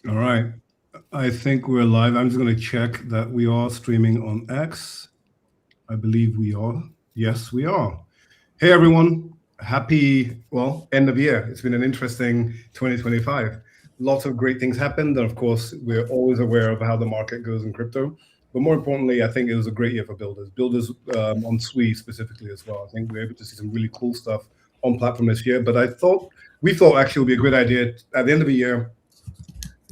All right. I think we're live. I'm just going to check that we are streaming on X. I believe we are. Yes, we are. Hey, everyone. Happy, end of year. It's been an interesting 2025. Lots of great things happened. And of course, we're always aware of how the market goes in crypto. But more importantly, I think it was a great year for builders. Builders on Sui specifically as well. I think we're able to see some really cool stuff on platform this year. But we thought actually it would be a great idea at the end of the year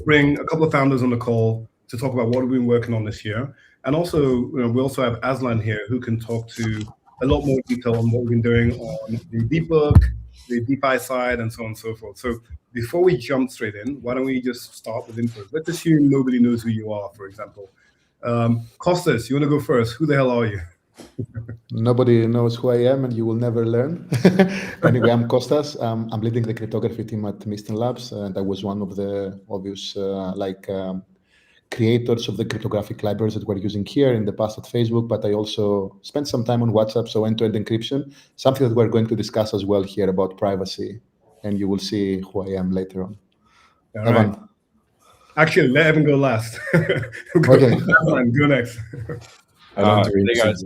bring a couple of founders on the call to talk about what we've been working on this year. And also, we also have Aslan here who can talk to a lot more detail on what we've been doing on the DeepBook, the DeFi side, and so on and so forth. So before we jump straight in, why don't we just start with intros? Let's assume nobody knows who you are, for example. Kostas, you want to go first? Who the hell are you? Nobody knows who I am, and you will never learn. Anyway, I'm Kostas. I'm leading the cryptography team at Mistin Labs, and I was one of the obvious creators of the cryptographic libraries that we're using here in the past at Facebook. But I also spent some time on WhatsApp, so end-to-end encryption, something that we're going to discuss as well here about privacy, and you will see who I am later on. All Evan. Right. Actually, let Evan go last. Okay. Evan, go next. Hey guys.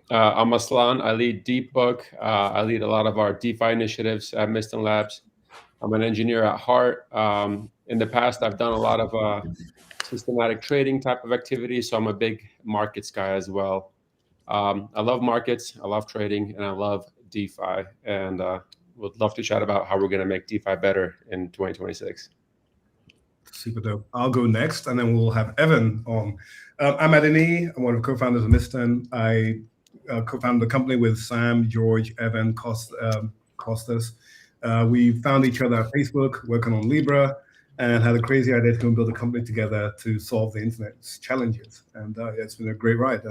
I'm Aslan. I lead DeepBook. I lead a lot of our DeFi initiatives at Mistin Labs. I'm an engineer at heart. In the past, I've done a lot of systematic trading type of activities, so I'm a big markets guy as well. I love markets, I love trading, and I love DeFi, and would love to chat about how we're going to make DeFi better in 2026. Super dope. I'll go next, and then we'll have Evan on. I'm Adeniyi. I'm one of the co-founders of Mistin. I co-founded the company with Sam, George, Evan, Kostas. We found each other at Facebook, working on Libra, and had a crazy idea to go and build a company together to solve the internet's challenges. And it's been a great ride.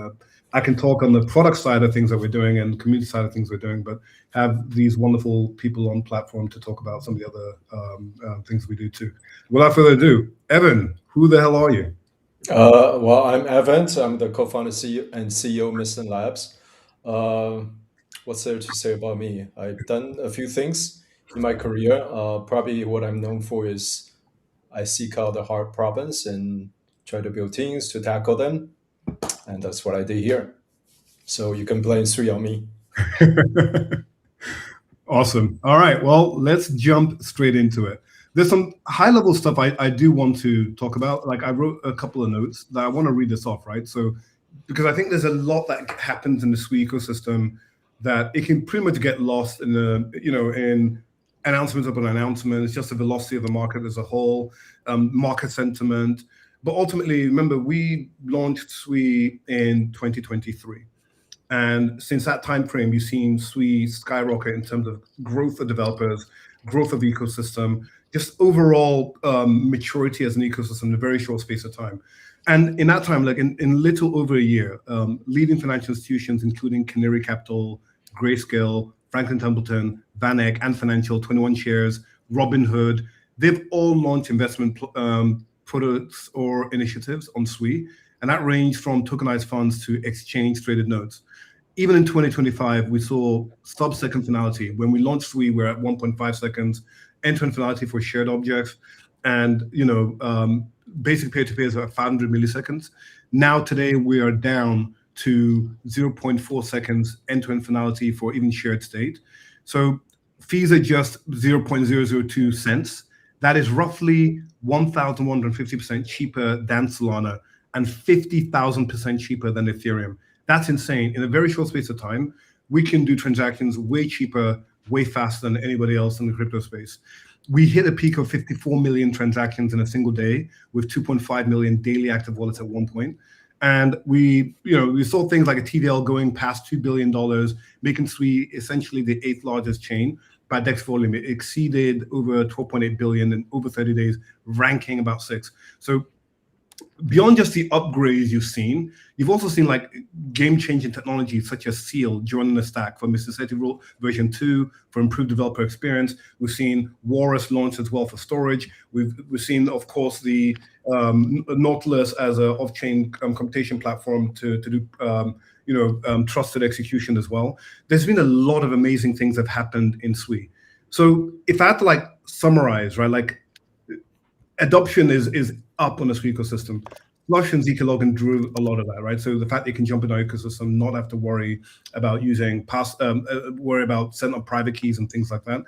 I can talk on the product side of things that we're doing and community side of things we're doing, but have these wonderful people on platform to talk about some of the other things we do too. Without further ado, Evan, who the hell are you? Well, I'm Evan. I'm the co-founder and CEO of Mistin Labs. What's there to say about me? I've done a few things in my career. Probably what I'm known for is I seek out the hard problems and try to build teams to tackle them. And that's what I did here. So you can blame 3 on me. Awesome. All right. Well, let's jump straight into it. There's some high-level stuff I do want to talk about. Like I wrote a couple of notes that I want to read this off, right? So, because I think there's a lot that happens in the Sui ecosystem that it can pretty much get lost in in announcements upon announcements, just the velocity of the market as a whole, market sentiment. But ultimately, remember, we launched Sui in 2023. And since that time frame, you've seen Sui skyrocket in terms of growth of developers, growth of ecosystem, just overall maturity as an ecosystem in a very short space of time. And in that time, like in little over a year, leading financial institutions, including Canary Capital, Grayscale, Franklin Templeton, VanEck, and Financial, 21 Shares, Robinhood, they've all launched investment products or initiatives on Sui. And that ranged from tokenized funds to exchange-traded notes. Even in 2025, we saw sub-second finality. When we launched Sui, we're at 1.5 seconds, end-to-end finality for shared objects, and basic peer-to-peer is at 500 milliseconds. Now today we are down to 0.4 seconds end-to-end finality for even shared state. So fees are just 0.002 cents. That is roughly 1,150% cheaper than Solana and 50,000% cheaper than Ethereum. That's insane. In a very short space of time, we can do transactions way cheaper, way faster than anybody else in the crypto space. We hit a peak of 54 million transactions in a single day with 2.5 million daily active wallets at one point. And we saw things like a TVL going past $2 billion, making Sui essentially the 8th largest chain by DEX volume. It exceeded over 12.8 billion in over 30 days, ranking about 6. So beyond just the upgrades you've seen, you've also seen like game-changing technology such as Seal joining the stack for Mississippi version 2 for improved developer experience. We've seen Walrus launch as well for storage. We've seen, of course, the Nautilus as an off-chain computation platform to do trusted execution as well. There's been a lot of amazing things that have happened in Sui. So if I had to like summarize, right, like adoption is up on the Sui ecosystem. Slush and zkLogin drew a lot of that, right? So the fact they can jump in our ecosystem, not have to worry about worry about setting up private keys and things like that.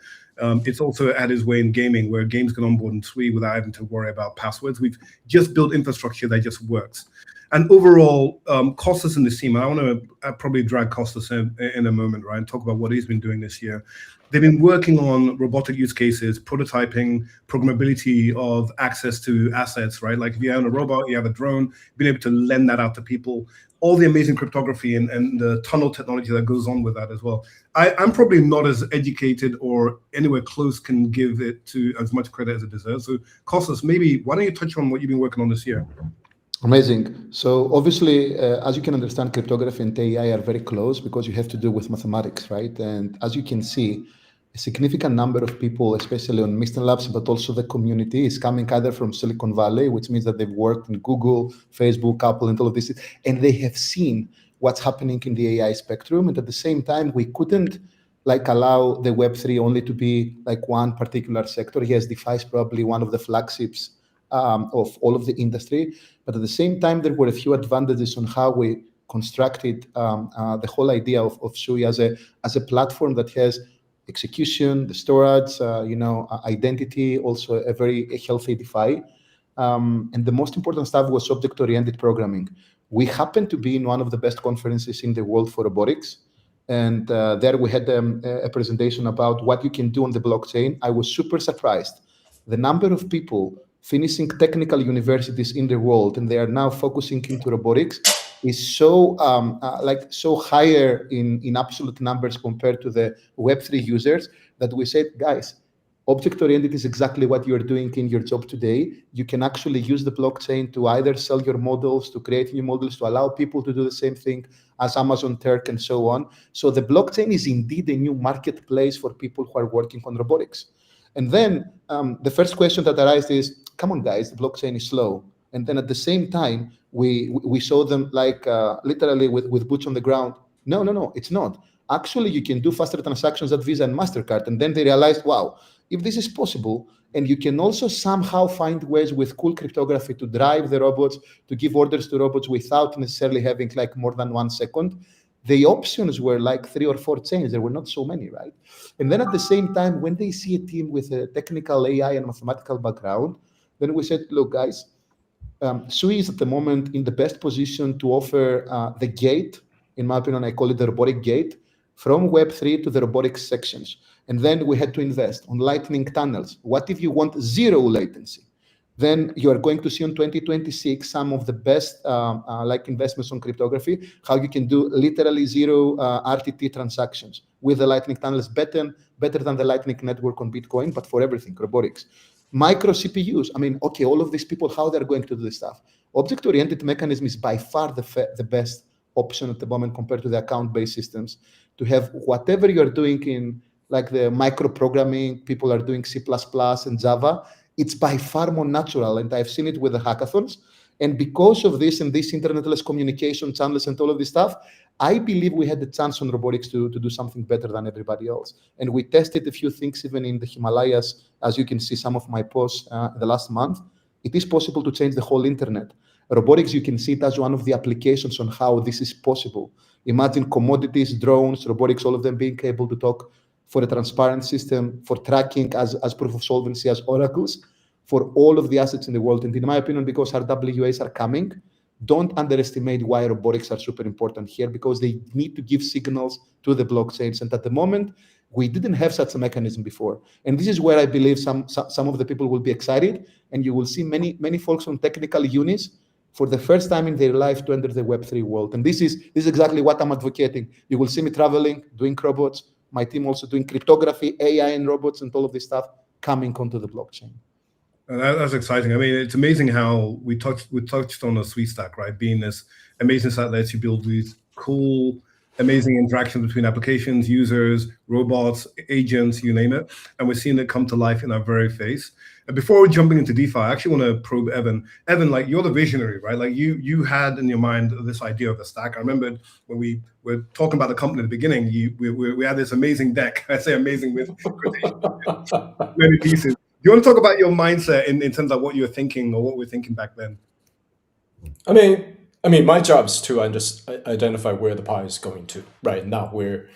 It's also had its way in gaming, where games can onboard in Sui without having to worry about passwords. We've just built infrastructure that just works. And overall, Kostas and the team, I want to probably drag Kostas in a moment, right, and talk about what he's been doing this year. They've been working on robotic use cases, prototyping, programmability of access to assets, right? Like if you own a robot, you have a drone, being able to lend that out to people, all the amazing cryptography and the tunnel technology that goes on with that as well. I'm probably not as educated or anywhere close can give it to as much credit as it deserves. So Kostas, maybe why don't you touch on what you've been working on this year? Amazing. So obviously, as you can understand, cryptography and AI are very close because you have to do with mathematics, right? And as you can see, a significant number of people, especially on Misten Labs, but also the community, is coming either from Silicon Valley, which means that they've worked in Google, Facebook, Apple, and all of this, and they have seen what's happening in the AI spectrum. And at the same time, we couldn't allow the Web3 only to be like one particular sector. Yes, DeFi is probably one of the flagships of all of the industry, but at the same time, there were a few advantages on how we constructed the whole idea of Sui as a platform that has execution, the storage, identity, also a very healthy DeFi. And the most important stuff was object-oriented programming. We happened to be in one of the best conferences in the world for robotics. And there we had a presentation about what you can do on the blockchain. I was super surprised. The number of people finishing technical universities in the world, and they are now focusing into robotics, is so higher in absolute numbers compared to the Web3 users that we said, guys, object-oriented is exactly what you're doing in your job today. You can actually use the blockchain to either sell your models, to create new models, to allow people to do the same thing as Amazon Turk and so on. So the blockchain is indeed a new marketplace for people who are working on robotics. And then the first question that arises is, come on, guys, the blockchain is slow. And then at the same time, we show them literally with boots on the ground. No, it's not. Actually, you can do faster transactions at Visa and MasterCard. And then they realized, wow, if this is possible, and you can also somehow find ways with cool cryptography to drive the robots, to give orders to robots without necessarily having more than 1 second, the options were 3 or 4 chains. There were not so many, right? And then at the same time, when they see a team with a technical AI and mathematical background, then we said, look, guys, Sui is at the moment in the best position to offer the gate. In my opinion, I call it the robotic gate, from Web3 to the robotics sections. And then we had to invest on lightning tunnels. What if you want 0 latency? Then you are going to see in 2026 some of the best investments on cryptography, how you can do literally 0 RTT transactions with the lightning tunnels, better than the lightning network on Bitcoin, but for everything, robotics. Micro CPUs, all of these people, how they're going to do this stuff. Object-oriented mechanism is by far the best option at the moment compared to the account-based systems, to have whatever you're doing in the micro programming, people are doing C++ and Java, it's by far more natural. And I've seen it with the hackathons. And because of this and these internetless communication channels and all of this stuff, I believe we had the chance on robotics to do something better than everybody else. And we tested a few things even in the Himalayas. As you can see, some of my posts the last month, it is possible to change the whole internet. Robotics, you can see it as one of the applications on how this is possible. Imagine commodities, drones, robotics, all of them being able to talk for a transparent system, for tracking as proof of solvency, as oracles, for all of the assets in the world. And in my opinion, because RWAs are coming, don't underestimate why robotics are super important here, because they need to give signals to the blockchains. And at the moment, we didn't have such a mechanism before. And this is where I believe some of the people will be excited, and you will see many folks on technical unis for the first time in their life to enter the Web3 world. And this is exactly what I'm advocating. You will see me traveling, doing robots, my team also doing cryptography, AI and robots and all of this stuff coming onto the blockchain. That's exciting. It's amazing how we touched on a Sui stack, right? Being this amazing stack that lets you build these cool, amazing interactions between applications, users, robots, agents, you name it. And we're seeing it come to life in our very face. And before we're jumping into DeFi, I actually want to probe Evan. Evan, you're the visionary, right? You had in your mind this idea of a stack. I remember when we were talking about the company at the beginning, we had this amazing deck. I say amazing with many pieces. you want to talk about your mindset in terms of what you're thinking or what we're thinking back then? I mean, my job is to identify where the pie is going to, right? Not where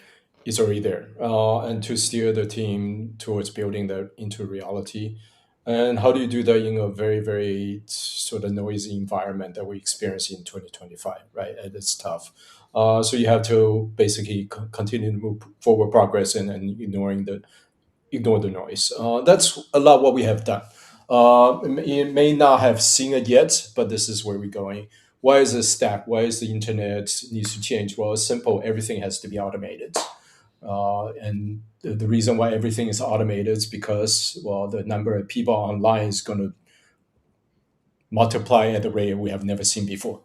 it's already there, and to steer the team towards building that into reality. And how do you do that in a very, very sort of noisy environment that we experience in 2025, right? And it's tough. So you have to basically continue to move forward progress and ignore the noise. That's a lot what we have done. You may not have seen it yet, but this is where we're going. Why is it stack? Why is the internet needs to change? Well, it's simple. Everything has to be automated. And the reason why everything is automated is because, well, the number of people online is going to multiply at a rate we have never seen before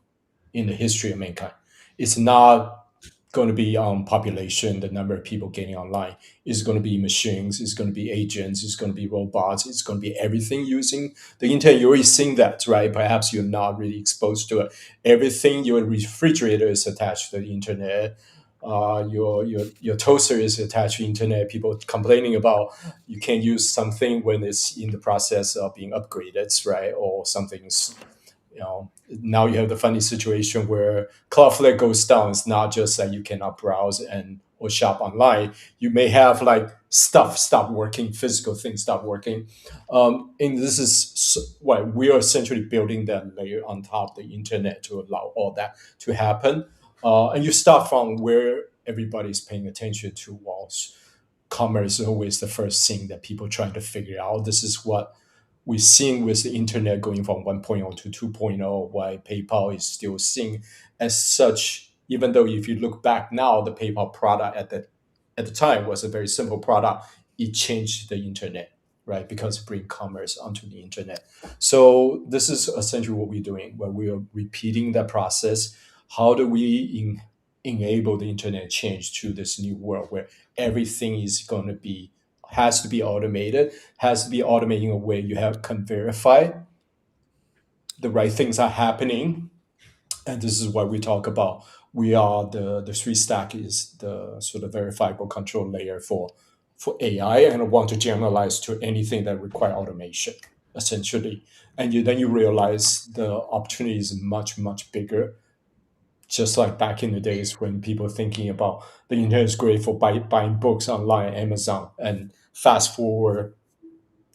in the history of mankind. It's not going to be population, the number of people getting online. It's going to be machines, it's going to be agents, it's going to be robots, it's going to be everything using the internet. You're already seeing that, right? Perhaps you're not really exposed to it. Everything, your refrigerator is attached to the internet. Your toaster is attached to the internet. People complaining about you can't use something when it's in the process of being upgraded, right? Or something's, now you have the funny situation where Cloudflare goes down. It's not just that you cannot browse or shop online. You may have like stuff stop working, physical things stop working. And this is why we are essentially building that layer on top of the internet to allow all that to happen. And you start from where everybody's paying attention to. Walls. Commerce is always the first thing that people trying to figure out. This is what we're seeing with the internet going from 1.0 to 2.0, why PayPal is still seen as such, even though if you look back now, the PayPal product at the time was a very simple product. It changed the internet, right? Because it brings commerce onto the internet. So this is essentially what we're doing, where we are repeating that process. How do we enable the internet change to this new world where everything is going to be has to be automated in a way you can verify the right things are happening. And this is what we talk about. We are the three stack is the sort of verifiable control layer for AI, and I want to generalize to anything that require automation, essentially. And then you realize the opportunity is much, much bigger. Just like back in the days when people thinking about the internet is great for buying books online, Amazon, and fast forward,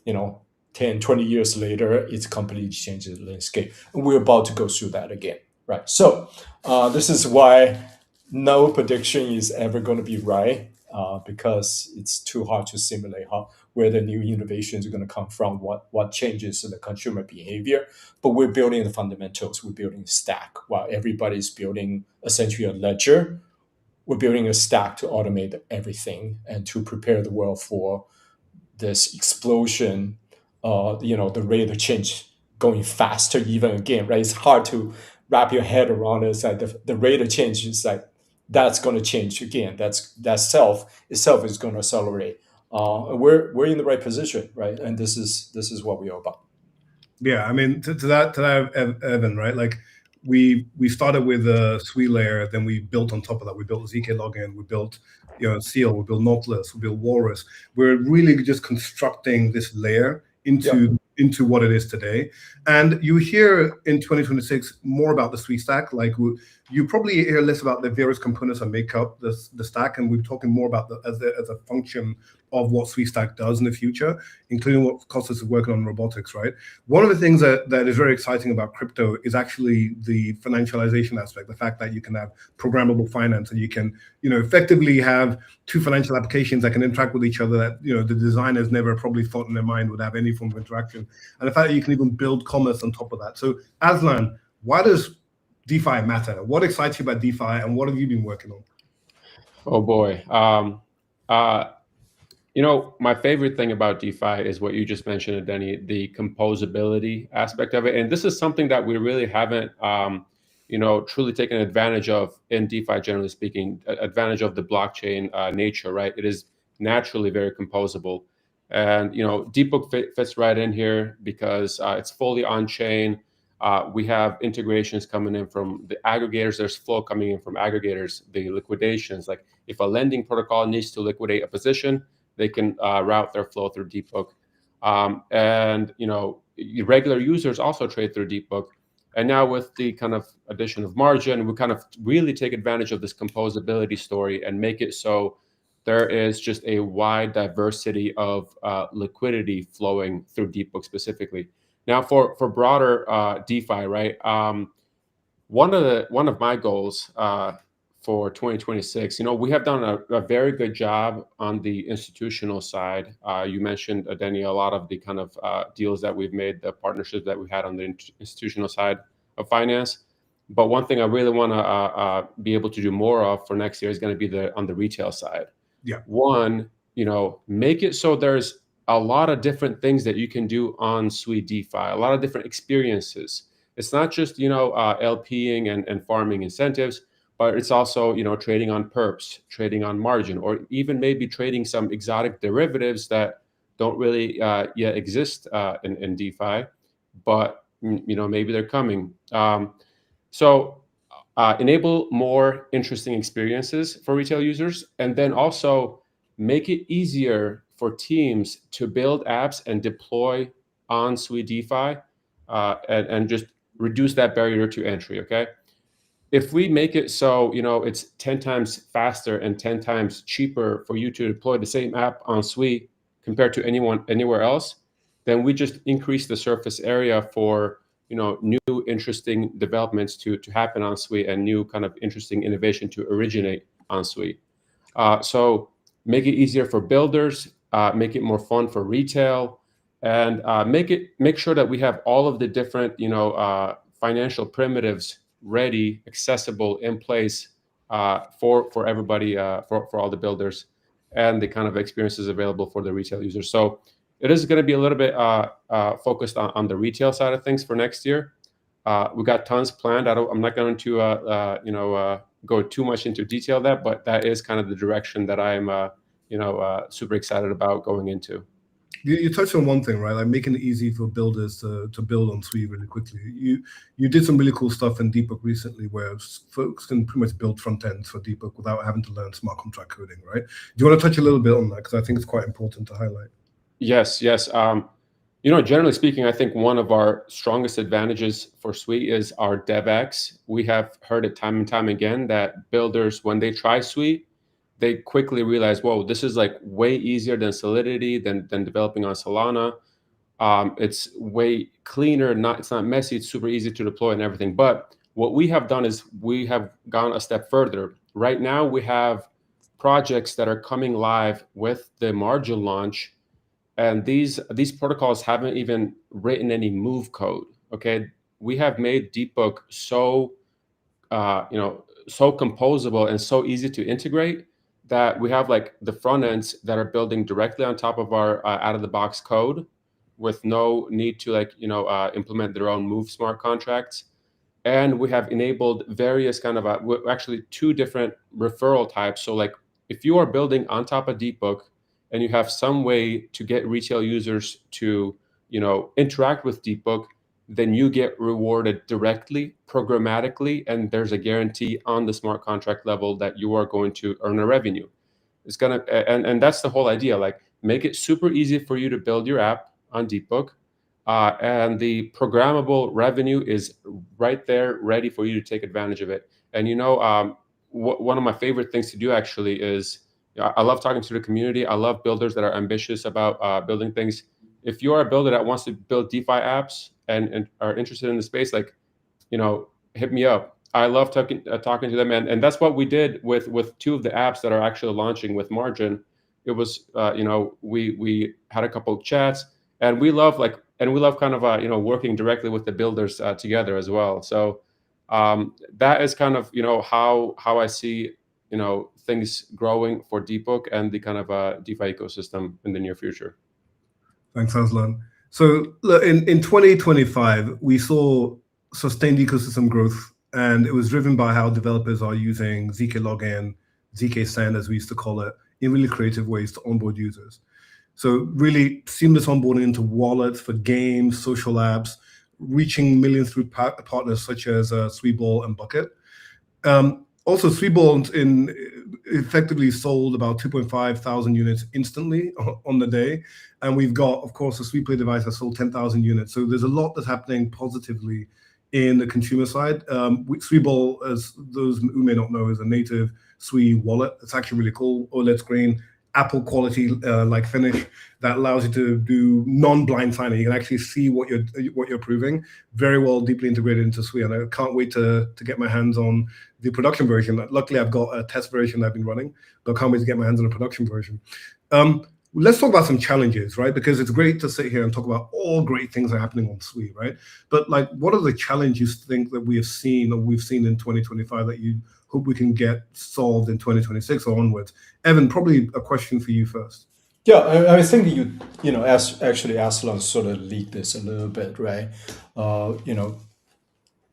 10, 20 years later, it's completely changed the landscape. And we're about to go through that again, right? So this is why no prediction is ever going to be right, because it's too hard to simulate where the new innovations are going to come from, what changes in the consumer behavior. But we're building the fundamentals. We're building a stack while everybody's building essentially a ledger. We're building a stack to automate everything and to prepare the world for this explosion, the rate of change going faster even again, right? It's hard to wrap your head around it. It's like the rate of change is like, that's going to change again. That self itself is going to accelerate. We're in the right position, right? And this is what we're about. Yeah, I mean, to that, Evan, right? Like we started with a Sui layer, then we built on top of that. We built ZK login, we built Seal, we built Nautilus, we built Walrus. We're really just constructing this layer into what it is today. And you hear in 2026 more about the Sui stack. Like you probably hear less about the various components that make up the stack, and we're talking more about as a function of what Sui stack does in the future, including what Kostas is working on robotics, right? One of the things that is very exciting about crypto is actually the financialization aspect, the fact that you can have programmable finance and you can, effectively have two financial applications that can interact with each other that, the designers never probably thought in their mind would have any form of interaction. And the fact that you can even build commerce on top of that. So Aslan, why does DeFi matter? What excites you about DeFi and what have you been working on? Oh boy. My favorite thing about DeFi is what you just mentioned, Adeniyi, the composability aspect of it. And this is something that we really haven't, truly taken advantage of in DeFi, generally speaking, advantage of the blockchain nature, right? It is naturally very composable. And, DeepBook fits right in here because it's fully on-chain. We have integrations coming in from the aggregators. There's flow coming in from aggregators, the liquidations. Like if a lending protocol needs to liquidate a position, they can route their flow through DeepBook. And regular users also trade through DeepBook. And now with the kind of addition of margin, we kind of really take advantage of this composability story and make it so there is just a wide diversity of liquidity flowing through DeepBook specifically. Now for broader DeFi, right? One of my goals for 2026, we have done a very good job on the institutional side. You mentioned, Adeniyi, a lot of the kind of deals that we've made, the partnerships that we had on the institutional side of finance. But one thing I really want to be able to do more of for next year is going to be on the retail side. Yeah. One, make it so there's a lot of different things that you can do on Sui DeFi, a lot of different experiences. It's not just, LPing and farming incentives, but it's also, trading on perps, trading on margin, or even maybe trading some exotic derivatives that don't really yet exist in DeFi, but, maybe they're coming. So enable more interesting experiences for retail users, and then also make it easier for teams to build apps and deploy on Sui DeFi, and just reduce that barrier to entry. Okay, if we make it so it's 10 times faster and 10 times cheaper for you to deploy the same app on Sui compared to anywhere else, then we just increase the surface area for new interesting developments to happen on Sui and new kind of interesting innovation to originate on Sui. So make it easier for builders, make it more fun for retail, and make sure that we have all of the different financial primitives ready, accessible, in place for everybody, for all the builders, and the kind of experiences available for the retail users. So it is going to be a little bit focused on the retail side of things for next year. We got tons planned. I'm not going to go too much into detail of that, but that is kind of the direction that I'm super excited about going into. You touched on one thing, right? Like making it easy for builders to build on Sui really quickly. You did some really cool stuff in DeepBook recently where folks can pretty much build front ends for DeepBook without having to learn smart contract coding, right? Do you want to touch a little bit on that? Because I think it's quite important to highlight. Yes. Generally speaking, I think one of our strongest advantages for Sui is our DevX. We have heard it time and time again that builders, when they try Sui, they quickly realize, whoa, this is like way easier than Solidity, than developing on Solana. It's way cleaner. It's not messy. It's super easy to deploy and everything. But what we have done is we have gone a step further. Right now, we have projects that are coming live with the margin launch, and these protocols haven't even written any move code. Okay, we have made DeepBook so so composable and so easy to integrate that we have like the front ends that are building directly on top of our out of the box code with no need to implement their own move smart contracts. And we have enabled various kind of actually two different referral types. So like if you are building on top of DeepBook and you have some way to get retail users to interact with DeepBook, then you get rewarded directly, programmatically, and there's a guarantee on the smart contract level that you are going to earn a revenue. It's gonna, and that's the whole idea. Like, make it super easy for you to build your app on DeepBook, and the programmable revenue is right there, ready for you to take advantage of it. And one of my favorite things to do actually is, I love talking to the community. I love builders that are ambitious about building things. If you are a builder that wants to build DeFi apps and are interested in the space, hit me up. I love talking to them, and that's what we did with two of the apps that are actually launching with margin. It was we had a couple of chats, and we love kind of working directly with the builders together as well. So that is kind of how I see things growing for DeepBook and the kind of DeFi ecosystem in the near future. Thanks, Aslan. So look, in 2025, we saw sustained ecosystem growth, and it was driven by how developers are using ZK Login, ZK Send, as we used to call it, in really creative ways to onboard users. So really seamless onboarding into wallets for games, social apps, reaching millions through partners such as Sweetball and Bucket. Also, Sweetball effectively sold about 2.5 thousand units instantly on the day. And we've got, of course, a SwePlay device that sold 10,000 units. So there's a lot that's happening positively in the consumer side. Sweeball, as those who may not know, is a native Sui wallet. It's actually really cool. OLED screen, Apple quality like finish that allows you to do non-blind signing. You can actually see what you're approving. Very well, deeply integrated into Sui, and I can't wait to get my hands on the production version. Luckily, I've got a test version that I've been running, but I can't wait to get my hands on the production version. Let's talk about some challenges, right? Because it's great to sit here and talk about all great things that are happening on Sui, right? But like, what are the challenges you think that we have seen or we've seen in 2025 that you hope we can get solved in 2026 or onwards? Evan, probably a question for you first. Yeah, I think you know, actually Aslan sort of leaked this a little bit, right? You know,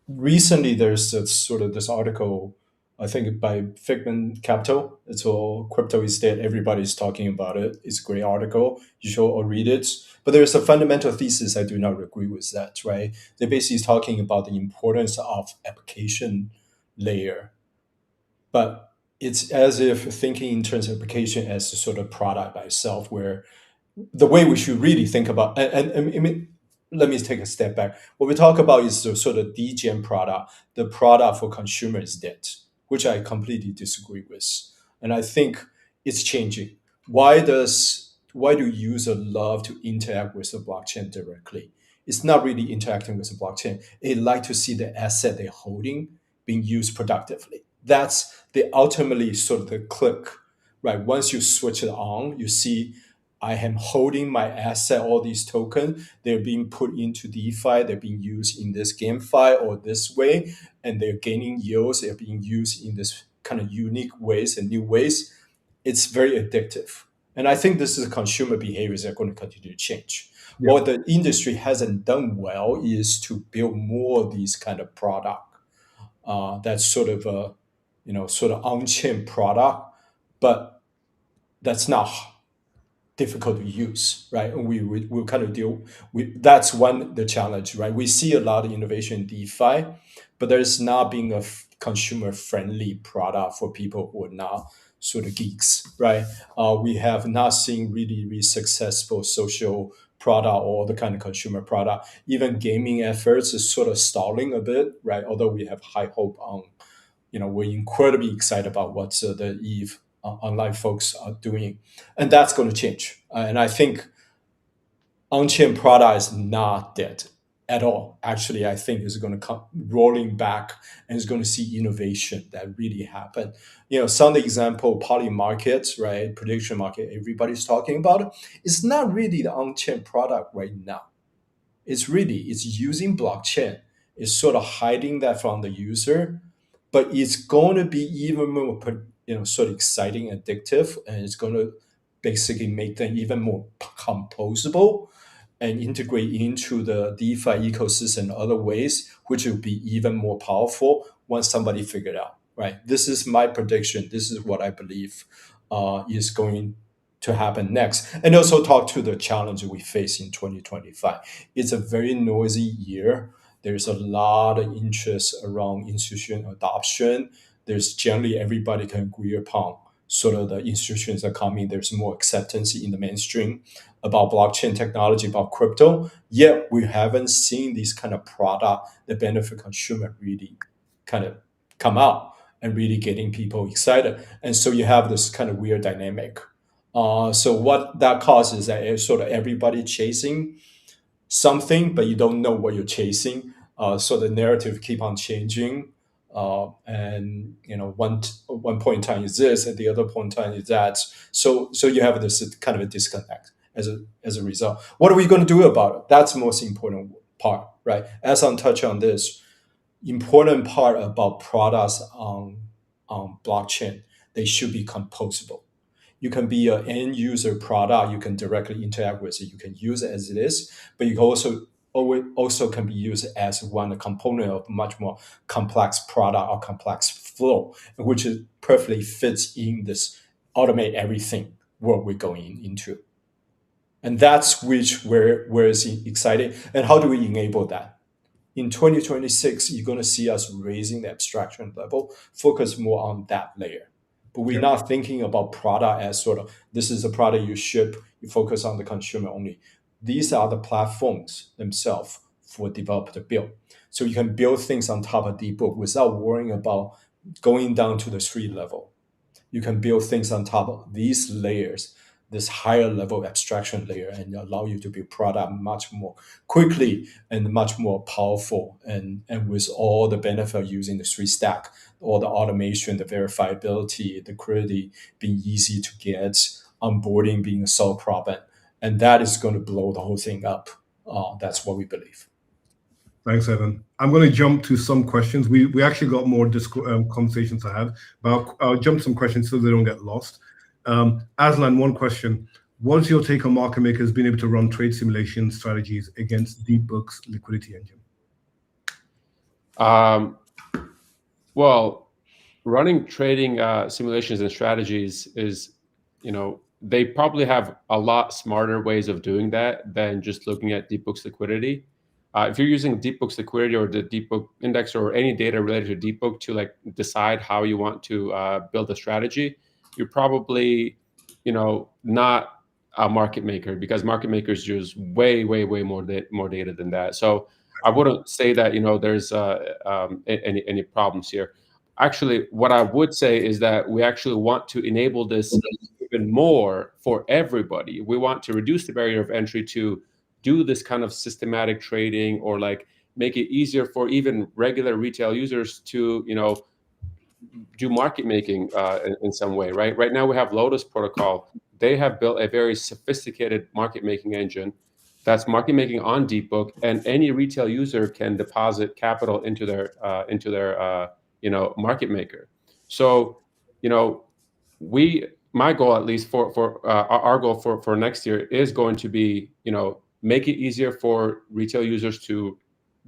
recently there's this article, I think by Figment Capital. It's all crypto is dead. Everybody's talking about it. It's a great article. You should all read it. But there's a fundamental thesis I do not agree with that, right? They're basically talking about the importance of application layer. But it's as if thinking in terms of application as a sort of product by itself, where the way we should really think about, and I mean, let me take a step back. What we talk about is the sort of DGen product, the product for consumer is dead, which I completely disagree with. And I think it's changing. Why do users love to interact with the blockchain directly? It's not really interacting with the blockchain. They like to see the asset they're holding being used productively. That's the ultimately sort of the click, right? Once you switch it on, you see I am holding my asset, all these tokens, they're being put into DeFi, they're being used in this GameFi or this way, and they're gaining yields, they're being used in this kind of unique ways and new ways. It's very addictive. And I think this is consumer behaviors that are going to continue to change. Yeah. What the industry hasn't done well is to build more of these kind of product. That's sort of a, sort of on-chain product, but that's not difficult to use, right? And we'll kind of deal with, that's the challenge, right? We see a lot of innovation in DeFi, but there's not being a consumer-friendly product for people who are not sort of geeks, right? We have not seen really, really successful social product or the kind of consumer product. Even gaming efforts is sort of stalling a bit, right? Although we have high hope on, we're incredibly excited about what the EVE online folks are doing, and that's going to change. And I think on-chain product is not dead at all. Actually, I think it's going to come rolling back, and it's going to see innovation that really happen. Some of the example, poly markets, right? Prediction market, everybody's talking about it. It's not really the on-chain product right now. It's using blockchain. It's sort of hiding that from the user, but it's going to be even more sort of exciting, addictive, and it's going to basically make them even more composable and integrate into the DeFi ecosystem in other ways, which will be even more powerful once somebody figured out, right? This is my prediction. This is what I believe is going to happen next. And also talk to the challenge we face in 2025. It's a very noisy year. There's a lot of interest around institutional adoption. There's generally everybody can agree upon sort of the institutions are coming. There's more acceptance in the mainstream about blockchain technology, about crypto. Yet we haven't seen these kind of product that benefit consumer really kind of come out and really getting people excited. And so you have this kind of weird dynamic. So what that causes is that sort of everybody chasing something, but you don't know what you're chasing. So the narrative keep on changing. And one point in time is this, and the other point in time is that. So you have this kind of a disconnect as a result. What are we going to do about it? That's the most important part, right? As I'm touching on this, important part about products on blockchain, they should be composable. You can be an end user product. You can directly interact with it. You can use it as it is, but you can also can be used as one component of much more complex product or complex flow, which perfectly fits in this automate everything world we're going into. And that's where it's exciting. And how do we enable that? In 2026, you're going to see us raising the abstraction level, focus more on that layer. but we're not thinking about product as sort of, this is a product you ship, you focus on the consumer only. These are the platforms themselves for developer to build. So you can build things on top of DeepBook without worrying about going down to the street level. You can build things on top of these layers, this higher level abstraction layer, and allow you to build product much more quickly and much more powerful, and with all the benefit of using the three stack, all the automation, the verifiability, the query being easy to get, onboarding being a solved problem. And that is going to blow the whole thing up. That's what we believe. Thanks, Evan. I'm going to jump to some questions. We actually got more conversations to have, but I'll jump to some questions so they don't get lost. Aslan, one question. What's your take on market makers being able to run trade simulation strategies against DeepBook's liquidity engine? Well, running trading simulations and strategies is, they probably have a lot smarter ways of doing that than just looking at DeepBook's liquidity. If you're using DeepBook's liquidity or the DeepBook index or any data related to DeepBook to decide how you want to build a strategy, you're probably, not a market maker, because market makers use way more data than that. So I wouldn't say that there's any problems here. Actually, what I would say is that we actually want to enable this even more for everybody. We want to reduce the barrier of entry to do this kind of systematic trading, or make it easier for even regular retail users to do market making in some way. Right now we have Lotus Protocol. They have built a very sophisticated market making engine that's market making on DeepBook, and any retail user can deposit capital into their market maker. So my goal, at least for our goal for next year, is going to be make it easier for retail users to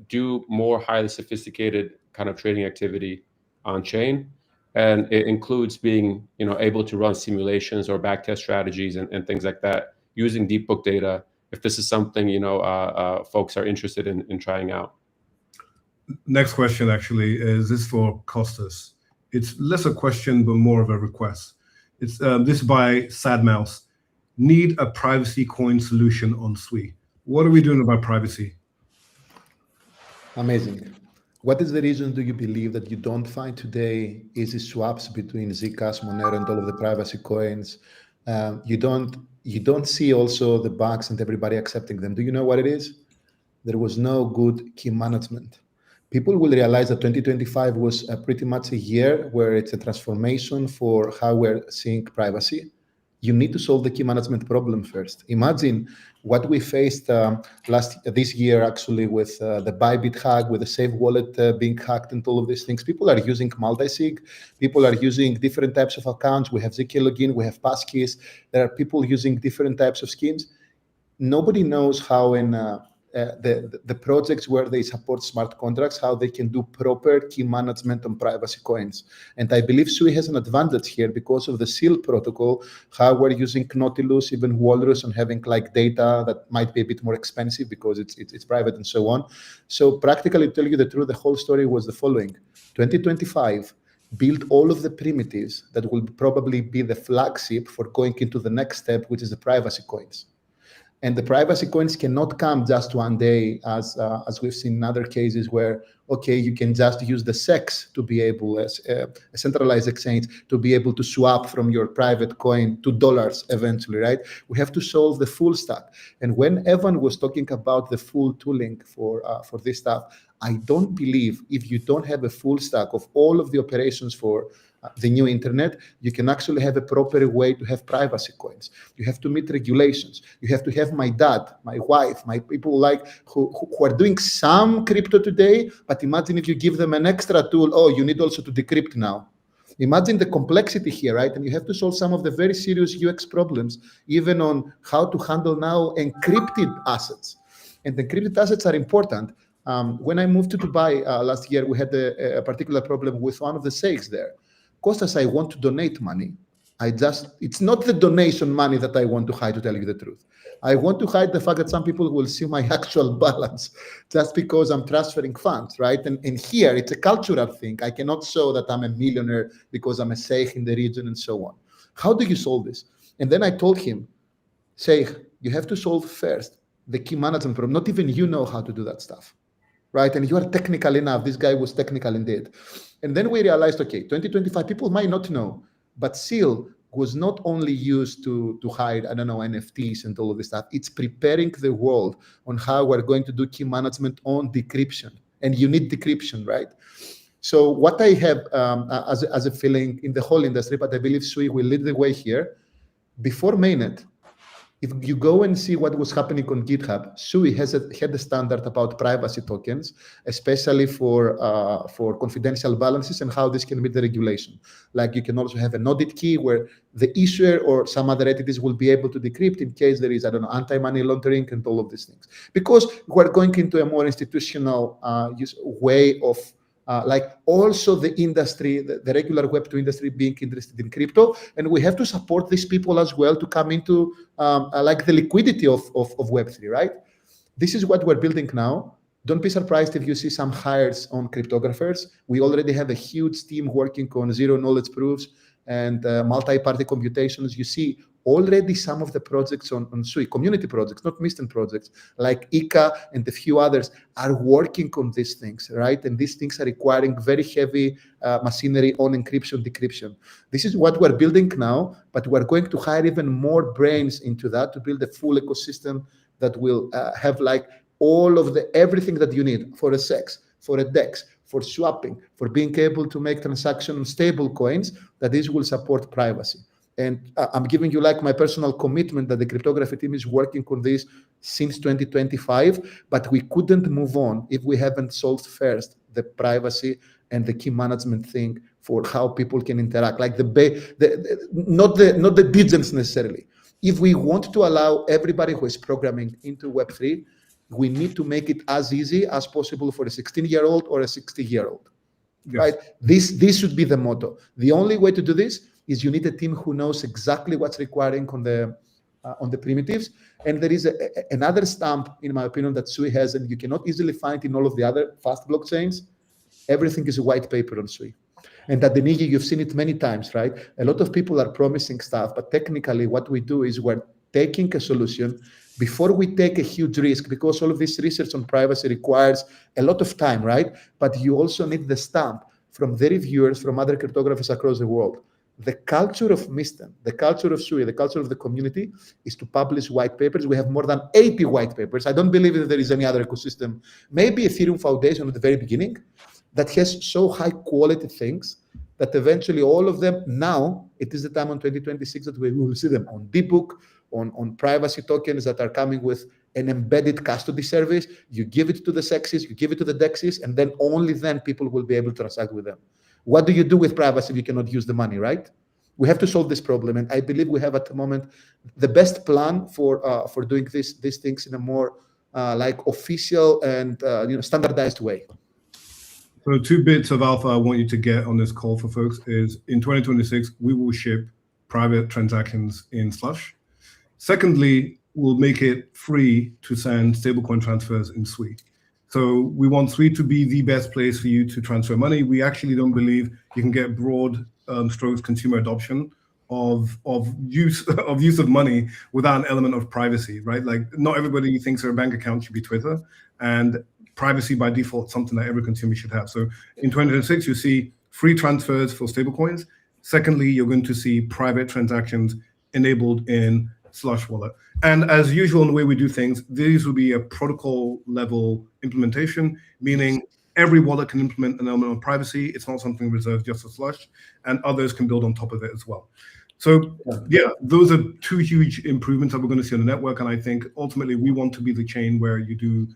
do more highly sophisticated kind of trading activity on chain. And it includes being able to run simulations or backtest strategies and things like that using DeepBook data, if this is something folks are interested in trying out. Next question actually is this for Kostas. It's less a question but more of a request. It's this by Sad Mouse. Need a privacy coin solution on Sui. What are we doing about privacy? Amazing. What is the reason do you believe that you don't find today easy swaps between Zcash, Monero, and all of the privacy coins? You don't see also the bugs and everybody accepting them. Do you know what it is? There was no good key management. People will realize that 2025 was pretty much a year where it's a transformation for how we're seeing privacy. You need to solve the key management problem first. Imagine what we faced this year actually with the Bybit hack, with the Safe Wallet being hacked and all of these things. People are using multi-sig. People are using different types of accounts. We have ZK login, we have passkeys. There are people using different types of schemes. Nobody knows how in the projects where they support smart contracts, how they can do proper key management on privacy coins. And I believe Sui has an advantage here because of the seal protocol, how we're using Nautilus, even Walrus, and having data that might be a bit more expensive because it's private and so on. So practically, to tell you the truth, the whole story was the following. 2025 built all of the primitives that will probably be the flagship for going into the next step, which is the privacy coins. And the privacy coins cannot come just one day, as we've seen in other cases where, okay, you can just use the SEX to be able, as a centralized exchange, to be able to swap from your private coin to dollars eventually, right? We have to solve the full stack. And when Evan was talking about the full tooling for this stuff, I don't believe if you don't have a full stack of all of the operations for the new internet, you can actually have a proper way to have privacy coins. You have to meet regulations. You have to have my dad, my wife, my people who are doing some crypto today, but imagine if you give them an extra tool, oh, you need also to decrypt now. Imagine the complexity here, right? And you have to solve some of the very serious UX problems, even on how to handle now encrypted assets. And encrypted assets are important. When I moved to Dubai last year, we had a particular problem with one of the sheikhs there. Kostas, I want to donate money. It's not the donation money that I want to hide, to tell you the truth. I want to hide the fact that some people will see my actual balance just because I'm transferring funds, right? And here, it's a cultural thing. I cannot show that I'm a millionaire because I'm a sheikh in the region and so on. How do you solve this? And then I told him, sheikh, you have to solve first the key management problem. Not even you know how to do that stuff, right? And you are technical enough. This guy was technical indeed. And then we realized, okay, 2025, people might not know, but SEAL was not only used to hide, I don't know, NFTs and all of this stuff. It's preparing the world on how we're going to do key management on decryption. And you need decryption, right? So what I have as a feeling in the whole industry, but I believe Sui will lead the way here. Before mainnet, if you go and see what was happening on GitHub, Sui had a standard about privacy tokens, especially for confidential balances and how this can meet the regulation. Like you can also have an audit key where the issuer or some other entities will be able to decrypt in case there is, I don't know, anti-money laundering and all of these things. Because we're going into a more institutional way of like also the industry, the regular Web2 industry being interested in crypto. And we have to support these people as well to come into like the liquidity of Web3, right? This is what we're building now. Don't be surprised if you see some hires on cryptographers. We already have a huge team working on zero knowledge proofs and multi-party computations. You see already some of the projects on Sui, community projects, not Mysten projects, like ICA and a few others are working on these things, right? And these things are requiring very heavy machinery on encryption, decryption. This is what we're building now, but we're going to hire even more brains into that to build a full ecosystem that will have like all of everything that you need for a SEX, for a DEX, for swapping, for being able to make transactions on stable coins, that this will support privacy. And I'm giving you like my personal commitment that the cryptography team is working on this since 2025, but we couldn't move on if we haven't solved first the privacy and the key management thing for how people can interact, like not the digits necessarily. If we want to allow everybody who is programming into Web3, we need to make it as easy as possible for a 16-year-old or a 60-year-old, yes. Right? This should be the motto. The only way to do this is you need a team who knows exactly what's requiring on the primitives. And there is another stamp, in my opinion, that Sui has, and you cannot easily find in all of the other fast blockchains. Everything is a white paper on Sui. And Adeniyi, you've seen it many times, right? A lot of people are promising stuff, but technically what we do is we're taking a solution before we take a huge risk, because all of this research on privacy requires a lot of time, right? But you also need the stamp from the reviewers, from other cryptographers across the world. The culture of Mysten, the culture of Sui, the culture of the community is to publish white papers. We have more than 80 white papers. I don't believe that there is any other ecosystem, maybe Ethereum Foundation at the very beginning, that has so high quality things that eventually all of them, now it is the time on 2026 that we will see them on DeepBook, on privacy tokens that are coming with an embedded custody service. You give it to the SEXs, you give it to the DEXs, and then only then people will be able to transact with them. What do you do with privacy if you cannot use the money, right? We have to solve this problem, and I believe we have at the moment the best plan for doing these things in a more like official and standardized way. So 2 bits of alpha I want you to get on this call for folks is in 2026 we will ship private transactions in Slush. Secondly, we'll make it free to send stablecoin transfers in Sui. So we want Sui to be the best place for you to transfer money. We actually don't believe you can get broad strokes consumer adoption of use of money without an element of privacy, right? Like not everybody thinks their bank account should be Twitter, and privacy by default is something that every consumer should have. So in 2026, you see free transfers for stablecoins. Secondly, you're going to see private transactions enabled in Slush Wallet. And as usual in the way we do things, these will be a protocol level implementation, meaning every wallet can implement an element of privacy. It's not something reserved just for Slush, and others can build on top of it as well. So yeah, those are 2 huge improvements that we're going to see on the network. And I think ultimately we want to be the chain where you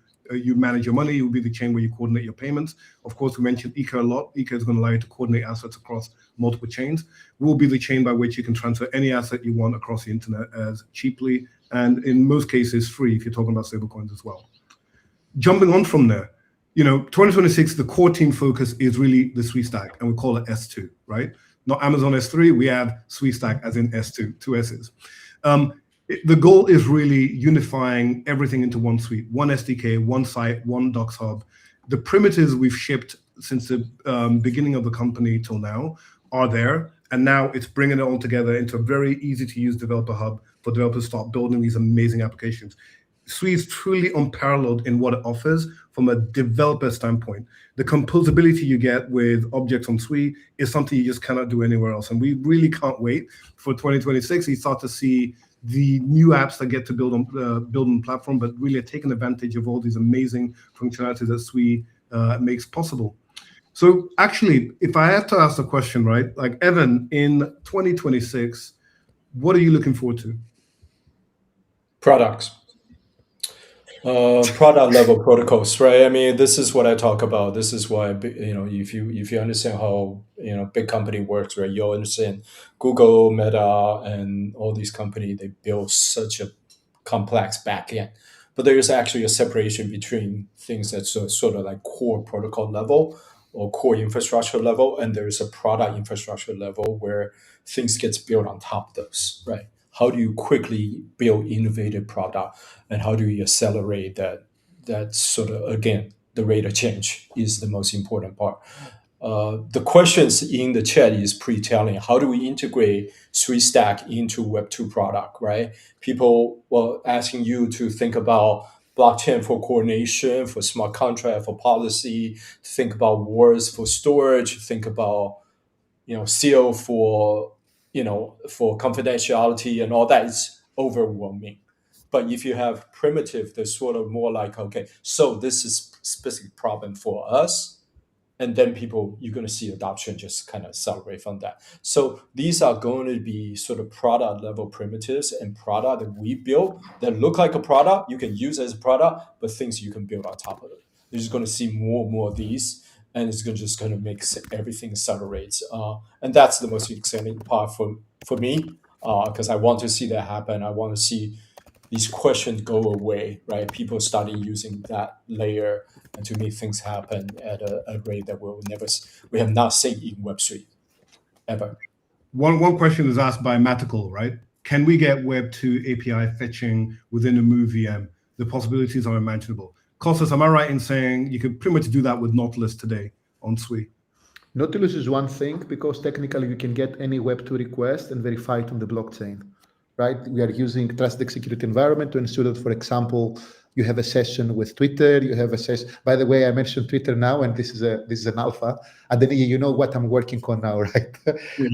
manage your money. It will be the chain where you coordinate your payments. Of course, we mentioned ICA a lot. ICA is going to allow you to coordinate assets across multiple chains. We'll be the chain by which you can transfer any asset you want across the internet as cheaply, and in most cases free if you're talking about stablecoins as well. Jumping on from there, 2026, the core team focus is really the Sui stack, and we call it S2, right? not Amazon S3, we have SwiStack as in S2, two S's. The goal is really unifying everything into one suite, one SDK, one site, one Docs Hub. The primitives we've shipped since the beginning of the company till now are there. And now it's bringing it all together into a very easy to use developer hub for developers to start building these amazing applications. Sui is truly unparalleled in what it offers from a developer standpoint. The composability you get with objects on Sui is something you just cannot do anywhere else. And we really can't wait for 2026. You start to see the new apps that get to build on the platform, but really are taking advantage of all these amazing functionalities that Sui makes possible. So actually, if I have to ask the question, right, like Evan, in 2026, what are you looking forward to? Products. Product level protocols, right? I mean, this is what I talk about. This is why, if you understand how big company works, right? You'll understand Google, Meta, and all these companies. They build such a complex backend, but there is actually a separation between things that's sort of like core protocol level or core infrastructure level, and there is a product infrastructure level where things gets built on top of those, right? How do you quickly build innovative product, and how do you accelerate that? That sort of, again, the rate of change is the most important part. The questions in the chat is pretty telling. How do we integrate SwiStack into Web2 product, right? People were asking you to think about blockchain for coordination, for smart contract, for policy, think about words for storage, think about seal for for confidentiality and all that. Is overwhelming. But if you have primitive, they're sort of more like, okay, so this is specific problem for us, and then you're going to see adoption just kind of accelerate from that. So these are going to be sort of product level primitives and product that we build that look like a product, you can use as a product, but things you can build on top of it. You're just going to see more and more of these, and it's just going to make everything accelerates. And that's the most exciting part for me, because I want to see that happen. I want to see these questions go away, right? People starting using that layer and to make things happen at a rate that we have not seen in Web3 ever. One question is asked by Matical, right? Can we get Web2 API fetching within a Move VM? The possibilities are imaginable. Kostas, am I right in saying you could pretty much do that with Nautilus today on Sui? Nautilus is one thing because technically you can get any Web2 request and verify it on the blockchain, right? We are using trusted execute environment to ensure that, for example, you have a session with Twitter, you have a session. By the way, I mentioned Twitter now, and this is an alpha. Adeniyi, you know what I'm working on now, right?